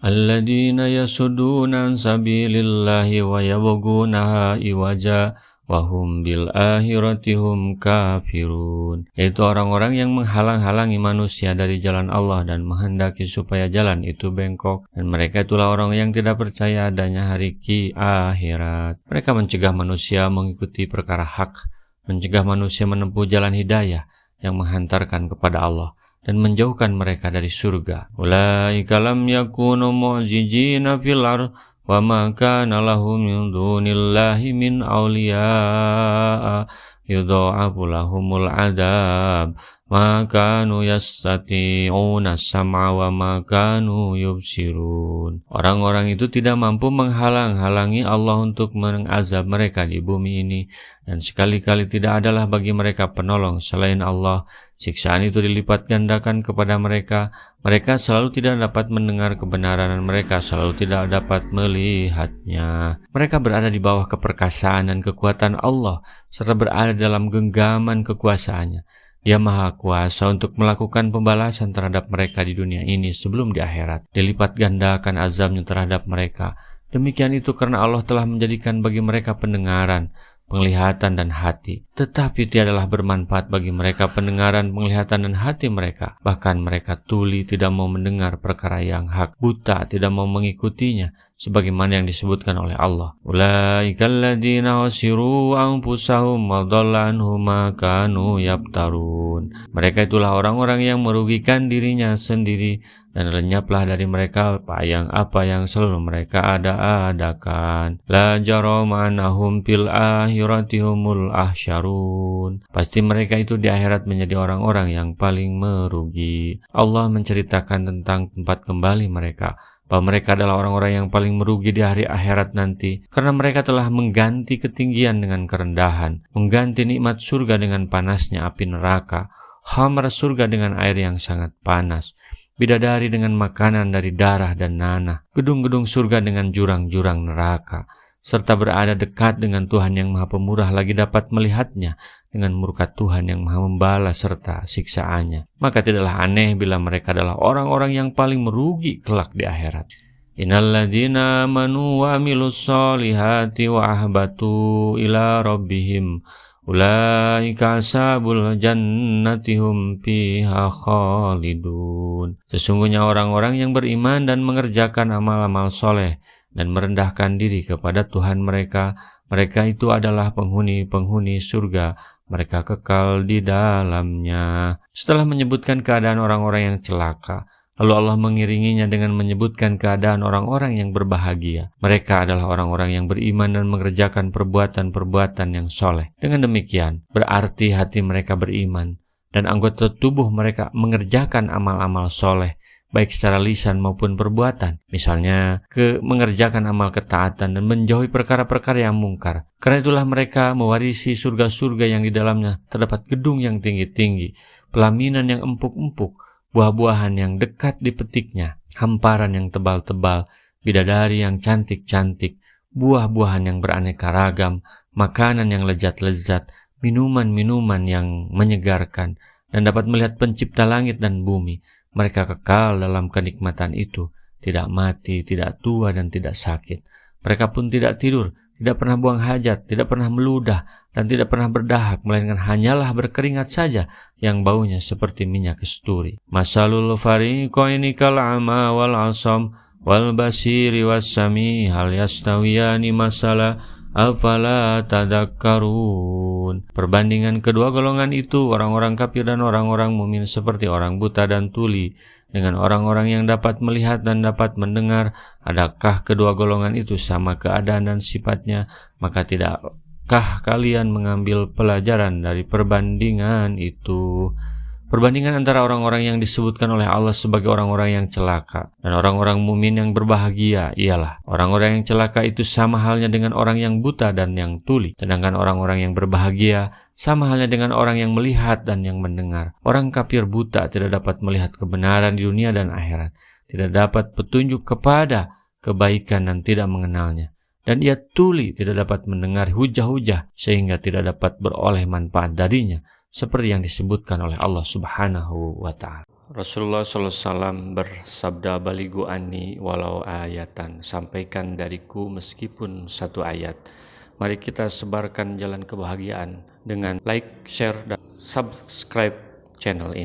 alladzina yasudduna an sabilillahi wa yabghunaha iwaja wa hum bil akhirati hum kafirun. Yaitu orang-orang yang menghalang-halangi manusia dari jalan Allah dan menghendaki supaya jalan itu bengkok, dan mereka itulah orang yang tidak percaya adanya hari akhirat. Mereka mencegah manusia mengikuti perkara hak, mencegah manusia menempuh jalan hidayah yang menghantarkan kepada Allah, dan menjauhkan mereka dari surga. Ulaika lam yakunu mu'jizina fil ardh wa ma kana lahum min dunillahi min awliya yudha'afu lahumul adab ma kanu yastati'una sam'a wa ma kanu yubsirun. Orang-orang itu tidak mampu menghalang-halangi Allah untuk mengazab mereka di bumi ini, dan sekali-kali tidak adalah bagi mereka penolong selain Allah. Siksaan itu dilipat gandakan kepada mereka. Mereka selalu tidak dapat mendengar kebenaran dan mereka selalu tidak dapat melihatnya. Mereka berada di bawah keperkasaan dan kekuatan Allah serta berada dalam genggaman kekuasaannya. Dia maha kuasa untuk melakukan pembalasan terhadap mereka di dunia ini sebelum di akhirat. Dilipat gandakan azabnya terhadap mereka. Demikian itu karena Allah telah menjadikan bagi mereka pendengaran, penglihatan dan hati, tetapi tiadalah bermanfaat bagi mereka pendengaran, penglihatan dan hati mereka. Bahkan mereka tuli, tidak mau mendengar perkara yang hak, buta, tidak mau mengikutinya, sebagaimana yang disebutkan oleh Allah. Ulaikal ladzina wasiru anfusahum wa dhalla anhum ma kanu yaftarun. Mereka itulah orang-orang yang merugikan dirinya sendiri, dan lenyaplah dari mereka apa yang selalu mereka adakan. La jarama annahum fil akhirati humul ahsyarun. Pasti mereka itu di akhirat menjadi orang-orang yang paling merugi. Allah menceritakan tentang tempat kembali mereka, bahwa mereka adalah orang-orang yang paling merugi di hari akhirat nanti, karena mereka telah mengganti ketinggian dengan kerendahan, mengganti nikmat surga dengan panasnya api neraka, khamar surga dengan air yang sangat panas, bidadari dengan makanan dari darah dan nanah, gedung-gedung surga dengan jurang-jurang neraka, serta berada dekat dengan Tuhan yang Maha Pemurah, lagi dapat melihatnya dengan murka Tuhan yang Maha Membalas serta siksaannya. Maka tidaklah aneh bila mereka adalah orang-orang yang paling merugi kelak di akhirat. Innalladzina amanu wa amilus solihati wa ahbatu ila rabbihim ulaika ashabul jannati hum fiha khalidun. Sesungguhnya orang-orang yang beriman dan mengerjakan amal-amal soleh dan merendahkan diri kepada Tuhan mereka, mereka itu adalah penghuni-penghuni surga, mereka kekal di dalamnya. Setelah menyebutkan keadaan orang-orang yang celaka, lalu Allah mengiringinya dengan menyebutkan keadaan orang-orang yang berbahagia. Mereka adalah orang-orang yang beriman dan mengerjakan perbuatan-perbuatan yang soleh. Dengan demikian, berarti hati mereka beriman dan anggota tubuh mereka mengerjakan amal-amal soleh, baik secara lisan maupun perbuatan. Misalnya, mengerjakan amal ketaatan dan menjauhi perkara-perkara yang mungkar. Karena itulah mereka mewarisi surga-surga yang di dalamnya terdapat gedung yang tinggi-tinggi, pelaminan yang empuk-empuk, buah-buahan yang dekat dipetiknya, hamparan yang tebal-tebal, bidadari yang cantik-cantik, buah-buahan yang beraneka ragam, makanan yang lezat-lezat, minuman-minuman yang menyegarkan, dan dapat melihat pencipta langit dan bumi. Mereka kekal dalam kenikmatan itu, tidak mati, tidak tua, dan tidak sakit. Mereka pun tidak tidur, tidak pernah buang hajat, tidak pernah meludah, dan tidak pernah berdahak, melainkan hanyalah berkeringat saja yang baunya seperti minyak kasturi. Masalul fariqaini kal ama wal asam wal basiri was sami hal yastawiyani masala afala tadakkarun. Perbandingan kedua golongan itu, orang-orang kafir dan orang-orang mukmin, seperti orang buta dan tuli dengan orang-orang yang dapat melihat dan dapat mendengar. Adakah kedua golongan itu sama keadaan dan sifatnya? Maka tidakkah kalian mengambil pelajaran dari perbandingan itu? Perbandingan antara orang-orang yang disebutkan oleh Allah sebagai orang-orang yang celaka dan orang-orang mukmin yang berbahagia ialah orang-orang yang celaka itu sama halnya dengan orang yang buta dan yang tuli, sedangkan orang-orang yang berbahagia sama halnya dengan orang yang melihat dan yang mendengar. Orang kafir buta tidak dapat melihat kebenaran di dunia dan akhirat, tidak dapat petunjuk kepada kebaikan dan tidak mengenalnya, dan ia tuli tidak dapat mendengar hujah-hujah sehingga tidak dapat beroleh manfaat darinya, seperti yang disebutkan oleh Allah Subhanahu wa ta'ala. Rasulullah SAW bersabda, "Baligu anni walau ayatan." Sampaikan dariku meskipun satu ayat. Mari kita sebarkan jalan kebahagiaan dengan like, share, dan subscribe channel ini.